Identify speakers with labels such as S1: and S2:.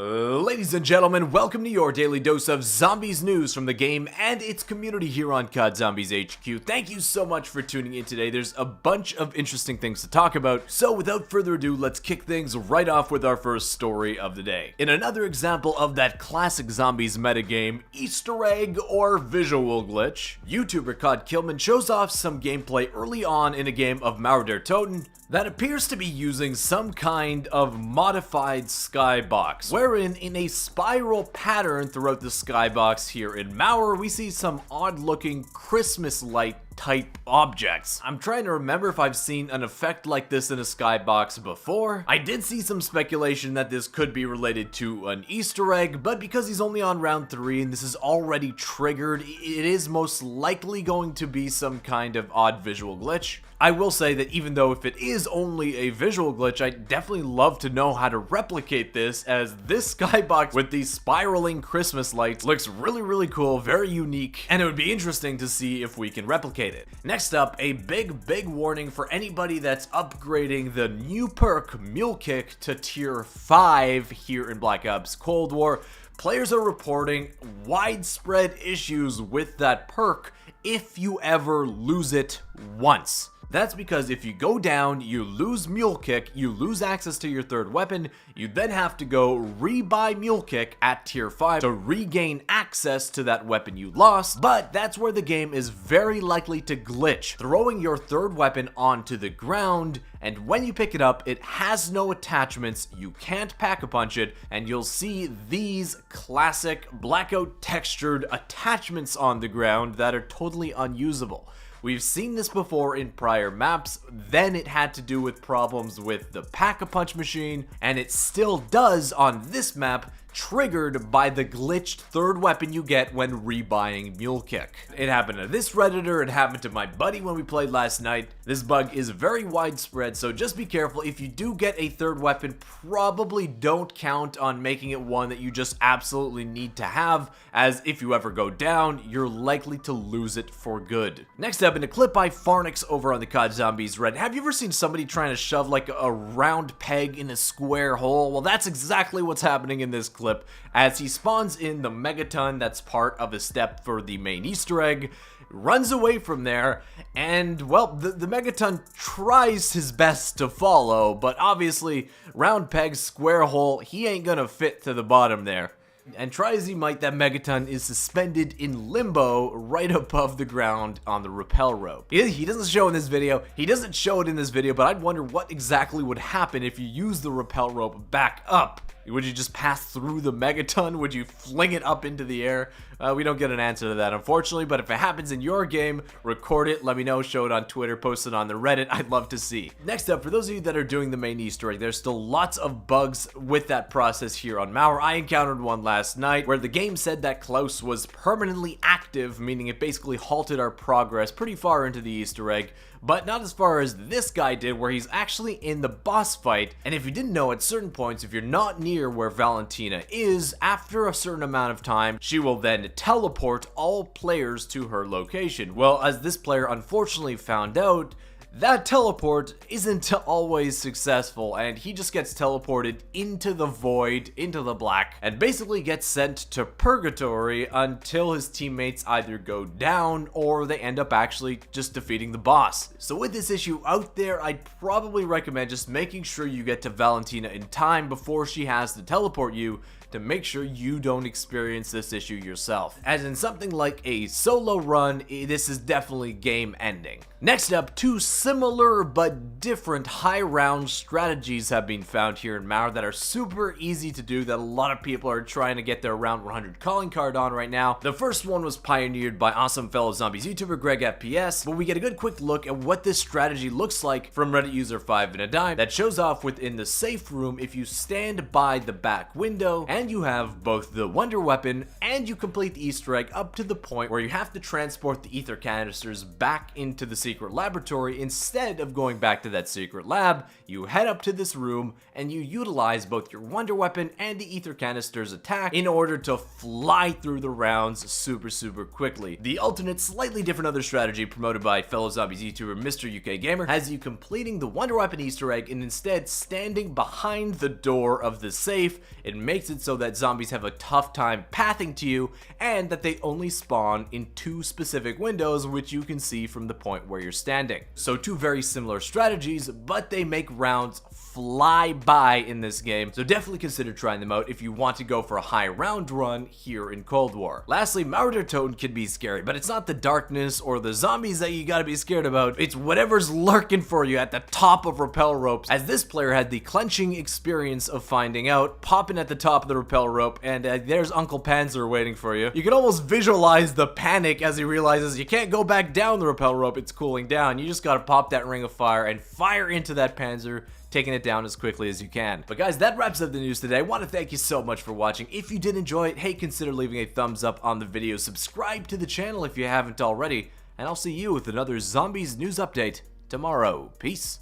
S1: Ladies and gentlemen, welcome to your daily dose of zombies news from the game and its community here on COD Zombies HQ. Thank you so much for tuning in today. There's a bunch of interesting things to talk about, so without further ado, let's kick things right off with our first story of the day. In another example of that classic zombies metagame, Easter egg or visual glitch, YouTuber COD Killman shows off some gameplay early on in a game of Mauer Der Toten that appears to be using some kind of modified skybox, wherein in a spiral pattern throughout the skybox here in Mauer, we see some odd-looking Christmas light type objects. I'm trying to remember if I've seen an effect like this in a skybox before. I did see some speculation that this could be related to an Easter egg, but because he's only on round 3 and this is already triggered, it is most likely going to be some kind of odd visual glitch. I will say that even though if it is only a visual glitch, I'd definitely love to know how to replicate this, as this skybox with these spiraling Christmas lights looks really cool, very unique, and it would be interesting to see if we can replicate it. Next up, a big warning for anybody that's upgrading the new perk Mule Kick to tier 5 here in Black Ops Cold War. Players are reporting widespread issues with that perk if you ever lose it once. That's because if you go down, you lose Mule Kick, you lose access to your third weapon, you then have to go rebuy Mule Kick at tier 5 to regain access to that weapon you lost, but that's where the game is very likely to glitch, throwing your third weapon onto the ground, and when you pick it up, it has no attachments, you can't pack-a-punch it, and you'll see these classic blackout textured attachments on the ground that are totally unusable. We've seen this before in prior maps, then it had to do with problems with the pack-a-punch machine, and it still does on this map, triggered by the glitched third weapon you get when rebuying Mule Kick. It happened to this Redditor, it happened to my buddy when we played last night. This bug is very widespread, so just be careful. If you do get a third weapon, probably don't count on making it one that you just absolutely need to have, as if you ever go down, you're likely to lose it for good. Next up, in a clip by Farnix over on the COD Zombies Reddit, have you ever seen somebody trying to shove like a round peg in a square hole? Well, that's exactly what's happening in this clip, as he spawns in the Megaton that's part of a step for the main Easter egg, runs away from there, and well, the Megaton tries his best to follow, but obviously round peg, square hole, he ain't gonna fit to the bottom there. And try as he might, that Megaton is suspended in limbo right above the ground on the rappel rope. He doesn't show in this video, but I'd wonder what exactly would happen if you use the rappel rope back up. Would you just pass through the Megaton? Would you fling it up into the air? We don't get an answer to that, unfortunately, but if it happens in your game, record it, let me know, show it on Twitter, post it on the Reddit, I'd love to see. Next up, for those of you that are doing the main Easter egg, there's still lots of bugs with that process here on Mauer. I encountered one last night where the game said that Klaus was permanently active, meaning it basically halted our progress pretty far into the Easter egg, but not as far as this guy did, where he's actually in the boss fight. And if you didn't know, at certain points, if you're not near where Valentina is, after a certain amount of time, she will then teleport all players to her location. Well, as this player unfortunately found out, that teleport isn't always successful, and he just gets teleported into the void, into the black, and basically gets sent to purgatory until his teammates either go down or they end up actually just defeating the boss. So with this issue out there, I'd probably recommend just making sure you get to Valentina in time before she has to teleport you, to make sure you don't experience this issue yourself. As in something like a solo run, this is definitely game ending. Next up, two similar but different high round strategies have been found here in Mauer that are super easy to do, that a lot of people are trying to get their round 100 calling card on right now. The first one was pioneered by awesome fellow zombies YouTuber Greg FPS, but we get a good quick look at what this strategy looks like from Reddit user 5 and a dime, that shows off within the safe room if you stand by the back window and you have both the wonder weapon and you complete the Easter egg up to the point where you have to transport the ether canisters back into the secret laboratory in instead of going back to that secret lab, you head up to this room and you utilize both your wonder weapon and the ether canister's attack in order to fly through the rounds super quickly. The alternate, slightly different other strategy promoted by fellow zombies YouTuber Mr. UK Gamer has you completing the wonder weapon Easter egg and instead standing behind the door of the safe. It makes it so that zombies have a tough time pathing to you and that they only spawn in 2 specific windows, which you can see from the point where you're standing. So 2 very similar strategies, but they make rounds fly by in this game, so definitely consider trying them out if you want to go for a high round run here in Cold War. Lastly, Mauer Der Toten can be scary, but it's not the darkness or the zombies that you gotta be scared about, it's whatever's lurking for you at the top of rappel ropes, as this player had the clenching experience of finding out, popping at the top of the rappel rope, and there's Uncle Panzer waiting for you. You can almost visualize the panic as he realizes you can't go back down the rappel rope, it's cooling down. You just gotta pop that ring of fire and fire into that Panzer, taking it down as quickly as you can. But guys, that wraps up the news today. I want to thank you so much for watching. If you did enjoy it, hey, consider leaving a thumbs up on the video, subscribe to the channel if you haven't already, and I'll see you with another Zombies news update tomorrow. Peace.